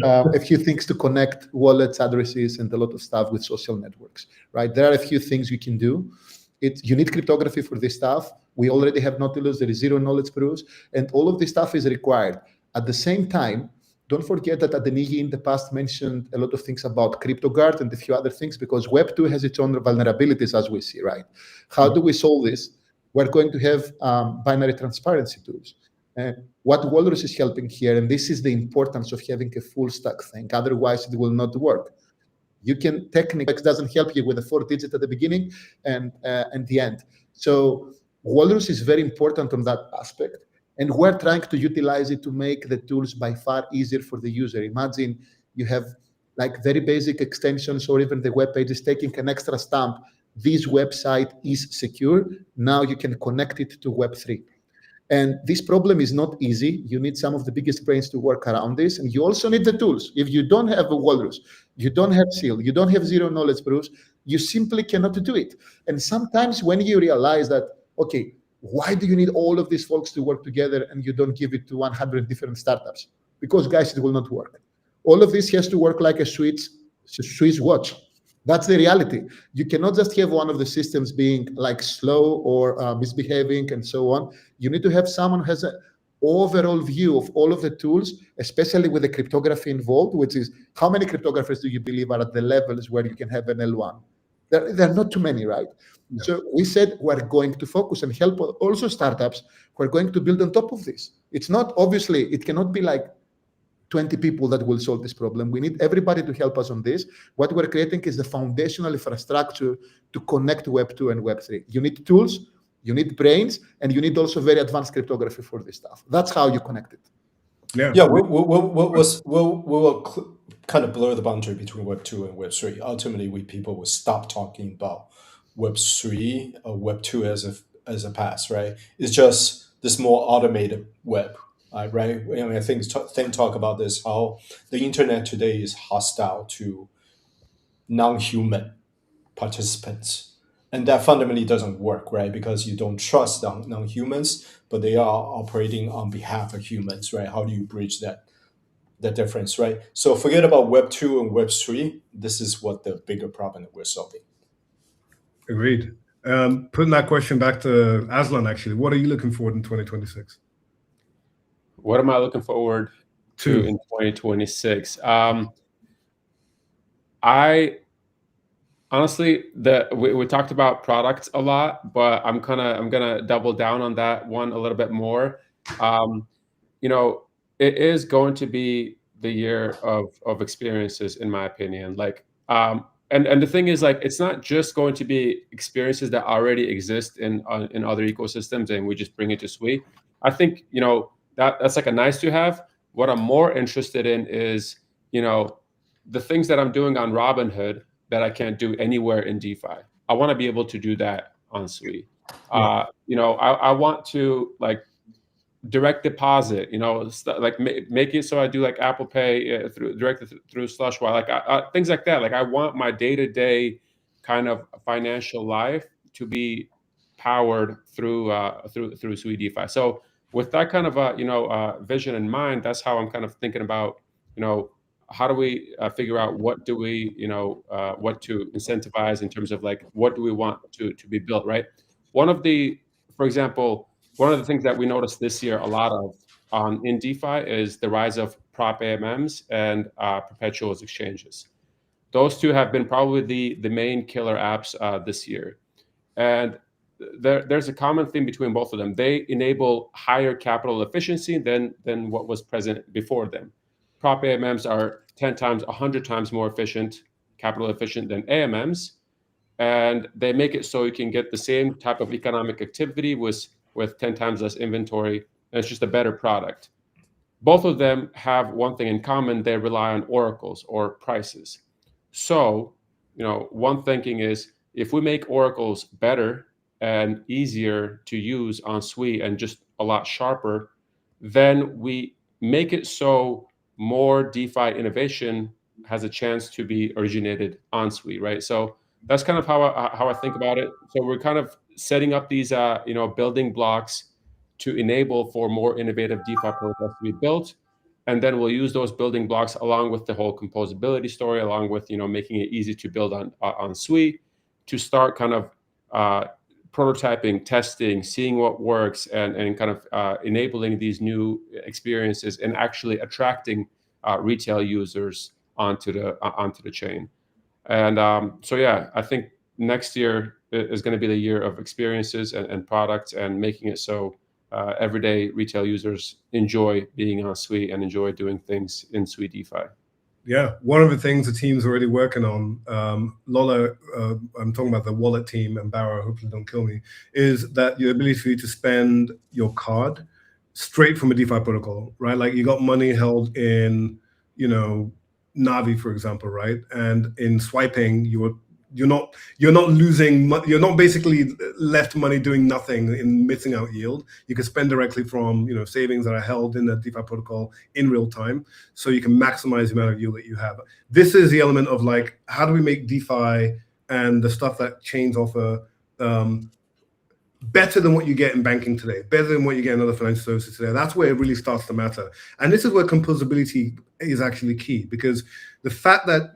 A few things to connect wallets, addresses, and a lot of stuff with social networks, right? There are a few things you can do. You need cryptography for this stuff. We already have Nautilus. There is zero knowledge proofs, and all of this stuff is required. At the same time, don't forget that Adeniyi in the past mentioned a lot of things about CryptoGuard and a few other things, because Web2 has its own vulnerabilities, as we see, right? How do we solve this? We're going to have binary transparency tools. What Walrus is helping here, and this is the importance of having a full stack thing, otherwise it will not work. You can technically, it doesn't help you with the 4-digit at the beginning and the end. So Walrus is very important on that aspect. And we're trying to utilize it to make the tools by far easier for the user. Imagine you have like very basic extensions, or even the web page is taking an extra stamp. This website is secure. Now you can connect it to Web3. And this problem is not easy. You need some of the biggest brains to work around this. And you also need the tools. If you don't have a Walrus, you don't have Seal, you don't have zero knowledge proofs, you simply cannot do it. And sometimes when you realize that, okay, why do you need all of these folks to work together and you don't give it to 100 different startups? Because, guys, it will not work. All of this has to work like a Swiss watch. That's the reality. You cannot just have one of the systems being like slow or misbehaving and so on. You need to have someone who has an overall view of all of the tools, especially with the cryptography involved, which is how many cryptographers do you believe are at the levels where you can have an L1? There are not too many, right? Yeah. So we said we're going to focus and help also startups who are going to build on top of this. It's not, obviously, it cannot be like 20 people that will solve this problem. We need everybody to help us on this. What we're creating is the foundational infrastructure to connect Web2 and Web3. You need tools, you need brains, and you need also very advanced cryptography for this stuff. That's how you connect it. Yeah, we'll kind of blur the boundary between Web 2 and Web 3. Ultimately, people will stop talking about Web 3 or Web 2 as a past, right? It's just this more automated web, right? I mean, I think talk about this, how the internet today is hostile to non-human participants. And that fundamentally doesn't work, right? Because you don't trust non-humans, but they are operating on behalf of humans, right? How do you bridge that difference, right? So forget about Web 2 and Web 3. This is what the bigger problem that we're solving. Agreed. Putting that question back to Aslan, actually, what are you looking forward in 2026? What am I looking forward to in 2026? I honestly, we talked about products a lot, but I'm gonna double down on that one a little bit more. You know, it is going to be the year of experiences, in my opinion. Like, and the thing is, like, it's not just going to be experiences that already exist in other ecosystems, and we just bring it to Sui. I think that's like a nice to have. What I'm more interested in is the things that I'm doing on Robinhood that I can't do anywhere in DeFi. I want to be able to do that on Sui. I want to like direct deposit, like make it so I do like Apple Pay through Slushwire, like things like that. Like I want my day-to-day kind of financial life to be powered through Sui DeFi. So with that kind of vision in mind, that's how I'm kind of thinking about how do we figure out what do we what to incentivize in terms of like what do we want to be built, right? For example, one of the things that we noticed this year a lot of in DeFi is the rise of prop AMMs and perpetuals exchanges. Those two have been probably the main killer apps this year. And there's a common theme between both of them. They enable higher capital efficiency than what was present before them. Prop AMMs are 10 times, 100 times more capital efficient than AMMs. And they make it so you can get the same type of economic activity with 10 times less inventory, and it's just a better product. Both of them have one thing in common: they rely on oracles or prices. So, one thinking is if we make oracles better and easier to use on Sui and just a lot sharper, then we make it so more DeFi innovation has a chance to be originated on Sui, right? So that's kind of how I think about it. So we're kind of setting up these building blocks to enable for more innovative DeFi protocols to be built, and then we'll use those building blocks along with the whole composability story, along with making it easy to build on Sui, to start kind of prototyping, testing, seeing what works, and kind of enabling these new experiences and actually attracting retail users onto the chain. And so yeah, I think next year is going to be the year of experiences and products, and making it so everyday retail users enjoy being on Sui and enjoy doing things in Sui DeFi. Yeah, one of the things the team's already working on, Lola, I'm talking about the wallet team, and Barra, hopefully don't kill me, is that the ability for you to spend your card straight from a DeFi protocol, right? Like you got money held in, Navi, for example, right? And in swiping, you're not losing, you're not basically left money doing nothing in missing out yield. You can spend directly from savings that are held in the DeFi protocol in real time, so you can maximize the amount of yield that you have. This is the element of like, how do we make DeFi and the stuff that chains offer better than what you get in banking today, better than what you get in other financial services today? That's where it really starts to matter. And this is where composability is actually key, because the fact that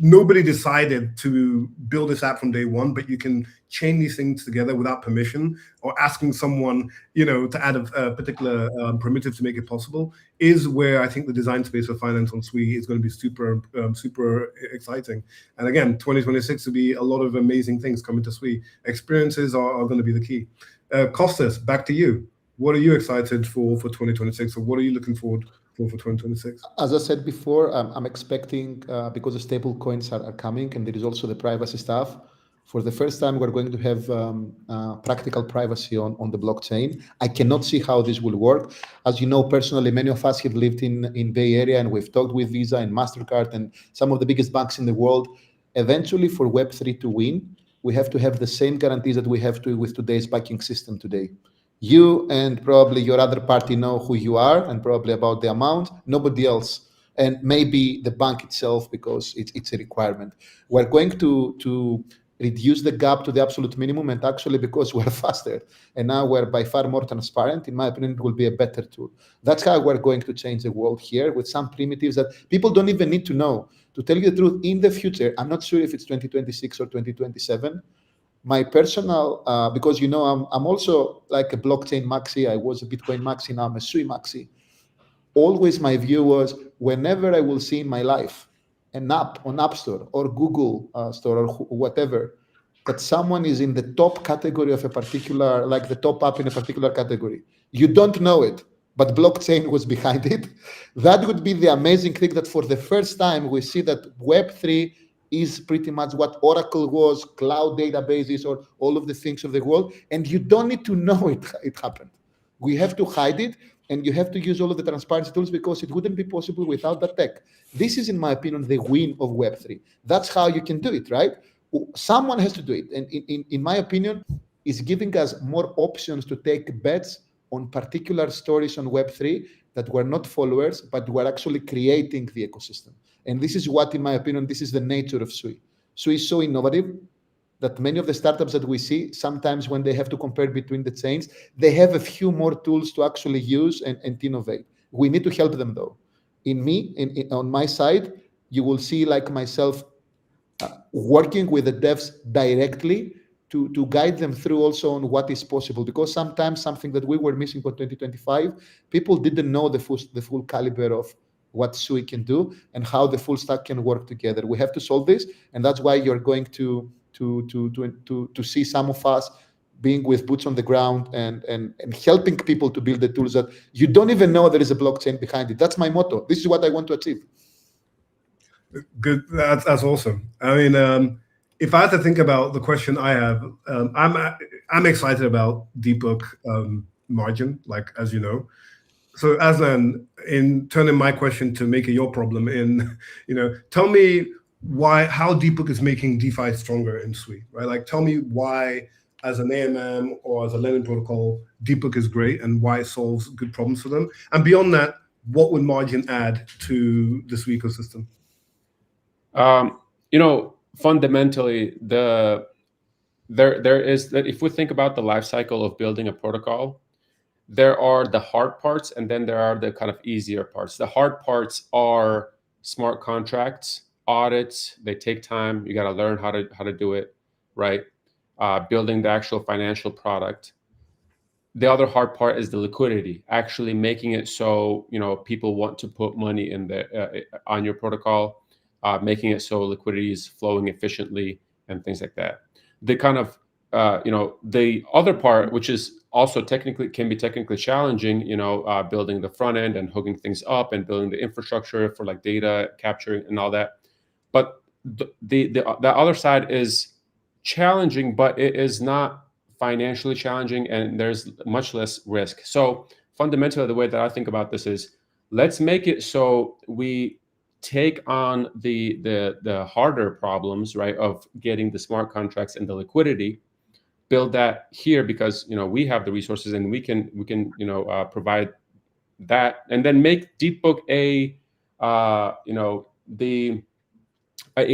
nobody decided to build this app from day one, but you can chain these things together without permission or asking someone, to add a particular primitive to make it possible, is where I think the design space for finance on Sui is going to be super, super exciting. And again, 2026 will be a lot of amazing things coming to Sui. Experiences are going to be the key. Kostas, back to you. What are you excited for 2026, or what are you looking forward for 2026? As I said before, I'm expecting, because the stable coins are coming, and there is also the privacy stuff, For the first time, we're going to have practical privacy on the blockchain. I cannot see how this will work. As you know, personally, many of us have lived in Bay Area, and we've talked with Visa and MasterCard and some of the biggest banks in the world. Eventually, for Web3 to win, we have to have the same guarantees that we have with today's banking system today. You and probably your other party know who you are and probably about the amount. Nobody else. And maybe the bank itself, because it's a requirement. We're going to reduce the gap to the absolute minimum, and actually because we're faster and now we're by far more transparent, in my opinion, it will be a better tool. That's how we're going to change the world here, with some primitives that people don't even need to know. To tell you the truth, in the future, I'm not sure if it's 2026 or 2027. My personal, because I'm also like a blockchain maxi. I was a Bitcoin maxi, now I'm a Sui maxi. Always my view was, whenever I will see in my life an app on App Store or Google Store or whatever, that someone is in the top category of a particular, like the top app in a particular category, you don't know it, but blockchain was behind it. That would be the amazing thing, that for the first time we see that Web3 is pretty much what Oracle was, cloud databases, or all of the things of the world, and you don't need to know it happened. We have to hide it, and you have to use all of the transparency tools, because it wouldn't be possible without that tech. This is, in my opinion, the win of Web3. That's how you can do it, right? Someone has to do it. And in my opinion, is giving us more options to take bets on particular stories on Web3 that were not followers, but were actually creating the ecosystem. And this is what, in my opinion, this is the nature of Sui. Sui is so innovative that many of the startups that we see, sometimes when they have to compare between the chains, they have a few more tools to actually use and innovate. We need to help them, though. On my side, you will see, like myself, working with the devs directly to guide them through also on what is possible, because sometimes something that we were missing for 2025, people didn't know the full caliber of what Sui can do and how the full stack can work together. We have to solve this, and that's why you're going to see some of us being with boots on the ground and helping people to build the tools that you don't even know there is a blockchain behind it. That's my motto. This is what I want to achieve. Good. That's awesome. I mean, if I had to think about the question I have, I'm excited about DeepBook margin, like, as you know. So Aslan, in turning my question to make it your problem, tell me how DeepBook is making DeFi stronger in Sui, right? Like, tell me why, as an AMM or as a lending protocol, DeepBook is great and why it solves good problems for them. And beyond that, what would margin add to the Sui ecosystem? Fundamentally, there is that if we think about the life cycle of building a protocol, there are the hard parts and then there are the kind of easier parts. The hard parts are smart contracts, audits. They take time. You got to learn how to do it, right? Building the actual financial product. The other hard part is the liquidity, actually making it so people want to put money in on your protocol. Making it so liquidity is flowing efficiently and things like that. The kind of, the other part, which is also can be technically challenging, building the front end and hooking things up and building the infrastructure for like data capturing and all that. But the other side is challenging, but it is not financially challenging and there's much less risk. So fundamentally, the way that I think about this is, let's make it so we take on the harder problems, right, of getting the smart contracts and the liquidity, build that here because we have the resources and we can provide that, and then make DeepBook a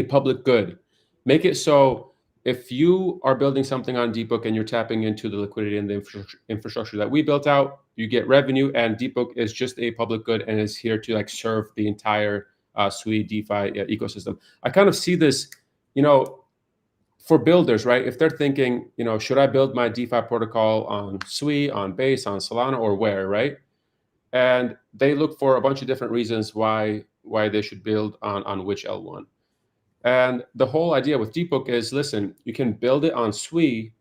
public good. Make it so if you are building something on DeepBook and you're tapping into the liquidity and the infrastructure that we built out, you get revenue, and DeepBook is just a public good and is here to like serve the entire Sui DeFi ecosystem. I kind of see this, for builders, right? If they're thinking, should I build my DeFi protocol on Sui, on Base, on Solana, or where, right? And they look for a bunch of different reasons why they should build on which L1. And the whole idea with DeepBook is, listen, you can build it on Sui.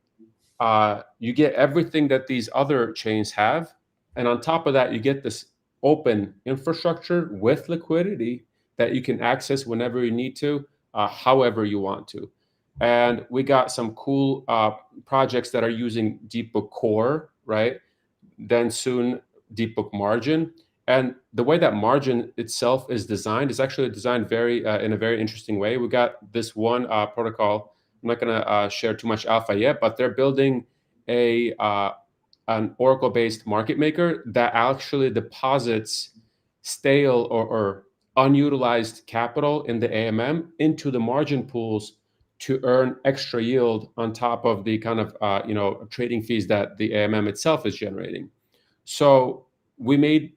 You get everything that these other chains have, and on top of that, you get this open infrastructure with liquidity that you can access whenever you need to, however you want to. And we got some cool projects that are using DeepBook Core, right? Then soon DeepBook Margin. And the way that Margin itself is designed is actually designed in a very interesting way. We got this one protocol. I'm not going to share too much alpha yet, but they're building an Oracle-based market maker that actually deposits stale or unutilized capital in the AMM into the margin pools to earn extra yield on top of the kind of trading fees that the AMM itself is generating. So we made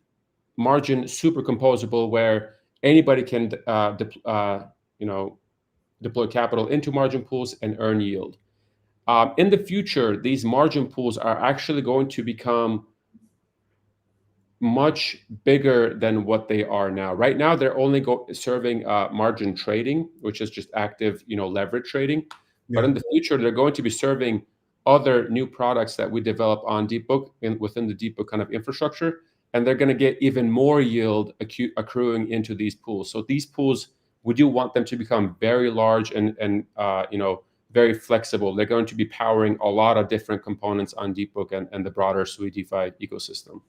margin super composable, where anybody can deploy capital into margin pools and earn yield. In the future, these margin pools are actually going to become much bigger than what they are now. Right now, they're only serving margin trading, which is just active, leverage trading. Yeah. But in the future, they're going to be serving other new products that we develop on DeepBook within the DeepBook kind of infrastructure, and they're going to get even more yield accruing into these pools. So these pools, we do want them to become very large and very flexible. They're going to be powering a lot of different components on DeepBook and the broader Sui DeFi ecosystem.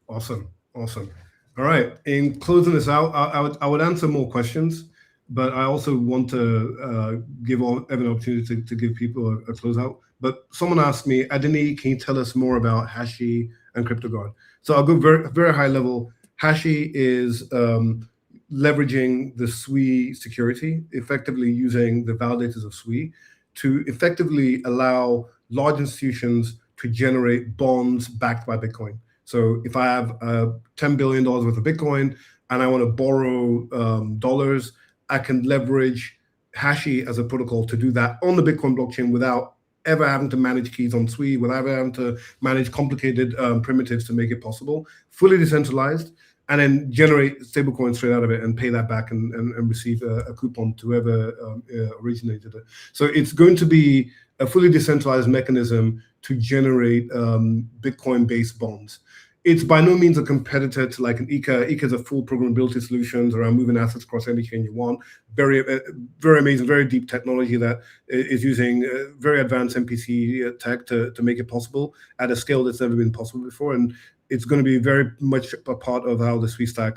Awesome. All right. In closing this out, I would answer more questions, but I also want to give Evan an opportunity to give people a closeout. But someone asked me, Adeniyi, can you tell us more about Hashi and CryptoGuard? So I'll go very high level. Hashi is leveraging the Sui security, effectively using the validators of Sui to effectively allow large institutions to generate bonds backed by Bitcoin. So if I have $10 billion worth of Bitcoin and I want to borrow dollars, I can leverage Hashi as a protocol to do that on the Bitcoin blockchain without ever having to manage keys on Sui, without ever having to manage complicated primitives to make it possible, fully decentralized, and then generate stablecoins straight out of it and pay that back and receive a coupon to whoever originated it. So it's going to be a fully decentralized mechanism to generate Bitcoin-based bonds. It's by no means a competitor to like an ICA. ICA is a full programmability solutions around moving assets across any chain you want. Very amazing, very deep technology that is using very advanced MPC tech to make it possible at a scale that's never been possible before. And it's going to be very much a part of how the Sui stack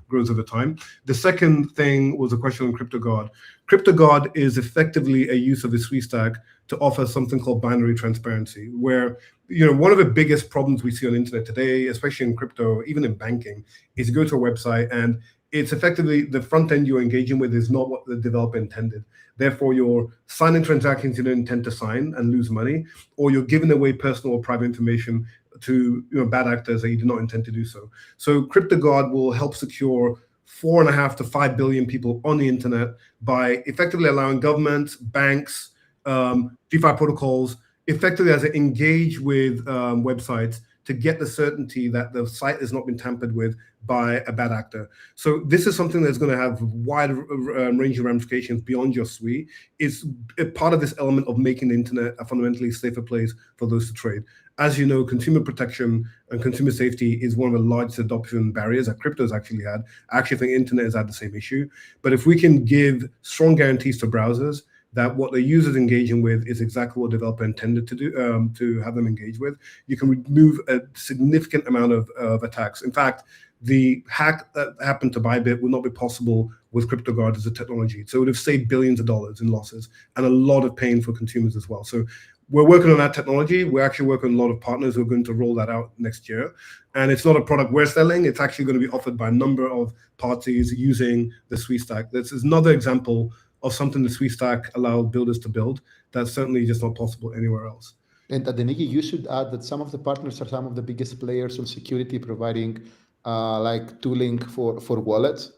grows over time. The second thing was a question on CryptoGuard. CryptoGuard is effectively a use of the Sui stack to offer something called binary transparency, where one of the biggest problems we see on the internet today, especially in crypto, even in banking, is you go to a website and it's effectively the front end you're engaging with is not what the developer intended. Therefore, you're signing transactions you don't intend to sign and lose money, or you're giving away personal or private information to bad actors that you did not intend to do so. So CryptoGuard will help secure 4.5 to 5 billion people on the internet by effectively allowing governments, banks, DeFi protocols, effectively as they engage with websites to get the certainty that the site has not been tampered with by a bad actor. So this is something that's going to have wide range of ramifications beyond just Sui. It's a part of this element of making the internet a fundamentally safer place for those to trade. As you know, consumer protection and consumer safety is one of the largest adoption barriers that crypto has actually had. I actually think internet has had the same issue. But if we can give strong guarantees to browsers that what the user's engaging with is exactly what the developer intended to do, to have them engage with, you can remove a significant amount of attacks. In fact, the hack that happened to Bybit would not be possible with CryptoGuard as a technology. So it would have saved billions of dollars in losses and a lot of pain for consumers as well. So we're working on that technology. We're actually working on a lot of partners who are going to roll that out next year. And it's not a product we're selling. It's actually going to be offered by a number of parties using the Sui stack. This is another example of something the Sui stack allowed builders to build that's certainly just not possible anywhere else. And Adeniyi, you should add that some of the partners are some of the biggest players on security, providing like tooling for wallets.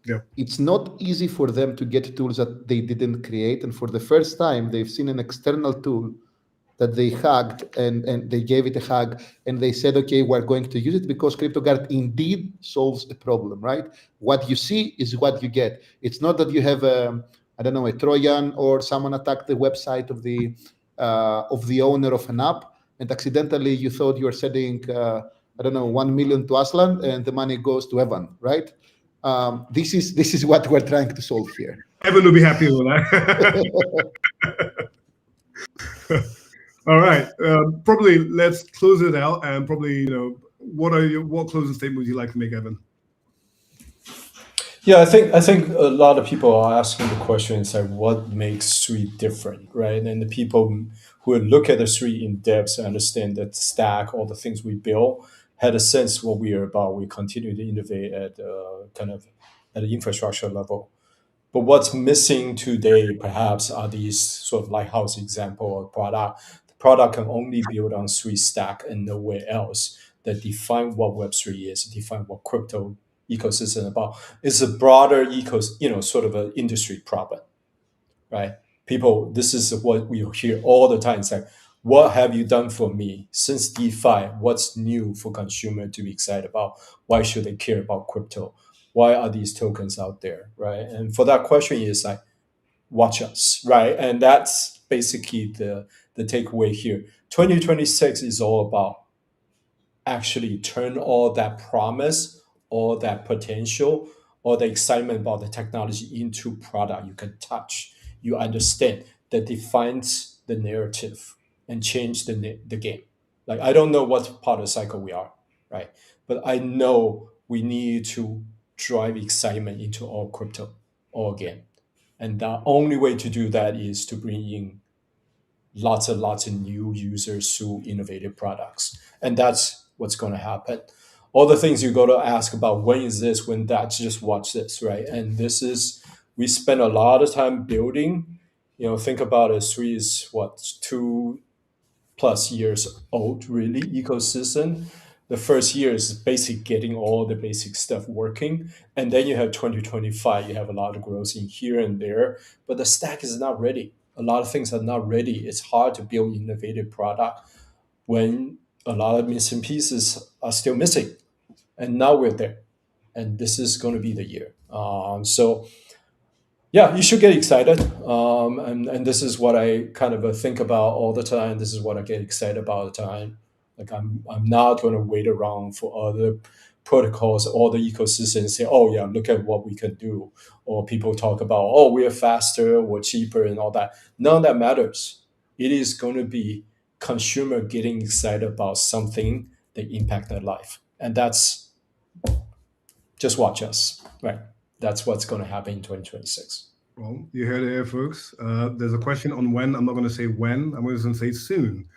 Yeah. It's not easy for them to get tools that they didn't create. And for the first time, they've seen an external tool that they hugged and they gave it a hug and they said, okay, we're going to use it because CryptoGuard indeed solves a problem, right? What you see is what you get. It's not that you have a Trojan or someone attacked the website of the owner of an app and accidentally you thought you were sending, 1 million to Aslan and the money goes to Evan, right? This is what we're trying to solve here. Evan will be happy with that. All right. Probably let's close it out, and probably, what closing statement would you like to make, Evan? Yeah, I think a lot of people are asking the question, it's like, what makes Sui different, right? And the people who look at the Sui in depth and understand that stack, all the things we build, had a sense what we are about. We continue to innovate at kind of at the infrastructure level. But what's missing today, perhaps, are these sort of lighthouse example of product. The product can only build on Sui stack and nowhere else that define what Web3 is, define what crypto ecosystem about. It's a broader sort of an industry problem, right? People, this is what we hear all the time. It's like, what have you done for me since DeFi? What's new for consumer to be excited about? Why should they care about crypto? Why are these tokens out there, right? And for that question is like, watch us, right? And that's basically the takeaway here. 2026 is all about actually turn all that promise, all that potential, all the excitement about the technology into product you can touch, you understand, that defines the narrative and change the game. Like, I don't know what part of the cycle we are, right? But I know we need to drive excitement into all crypto, all game. And the only way to do that is to bring in lots of new users through innovative products. And that's what's going to happen. All the things you got to ask about, when is this, when that, just watch this, right? And this is, we spend a lot of time building, think about it, Sui is what, 2+ years old, really, ecosystem. The first year is basically getting all the basic stuff working. And then you have 2025, you have a lot of growth in here and there, but the stack is not ready. A lot of things are not ready. It's hard to build innovative product when a lot of missing pieces are still missing. And now we're there. And this is going to be the year. So yeah, you should get excited. And this is what I kind of think about all the time. This is what I get excited about all the time. Like, I'm not going to wait around for other protocols, all the ecosystem, and say, oh yeah, look at what we can do. Or people talk about, oh, we're faster, we're cheaper, and all that. None of that matters. It is going to be consumer getting excited about something that impact their life. And that's, just watch us, right? That's what's going to happen in 2026. Well, you heard it here, folks. There's a question on when. I'm not going to say when. I'm just going to say soon.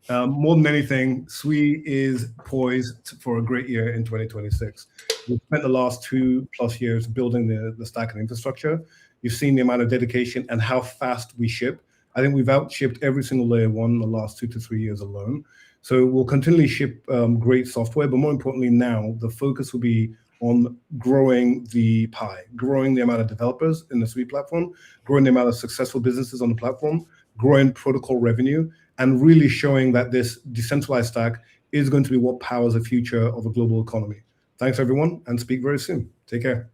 More than anything, Sui is poised for a great year in 2026. We've spent the last 2+ years building the stack and infrastructure. You've seen the amount of dedication and how fast we ship. I think we've outshipped every single layer one in the last 2 to 3 years alone. So we'll continually ship great software, but more importantly now, the focus will be on growing the pie, growing the amount of developers in the Sui platform, growing the amount of successful businesses on the platform, growing protocol revenue, and really showing that this decentralized stack is going to be what powers the future of a global economy. Thanks, everyone, and speak very soon. Take care.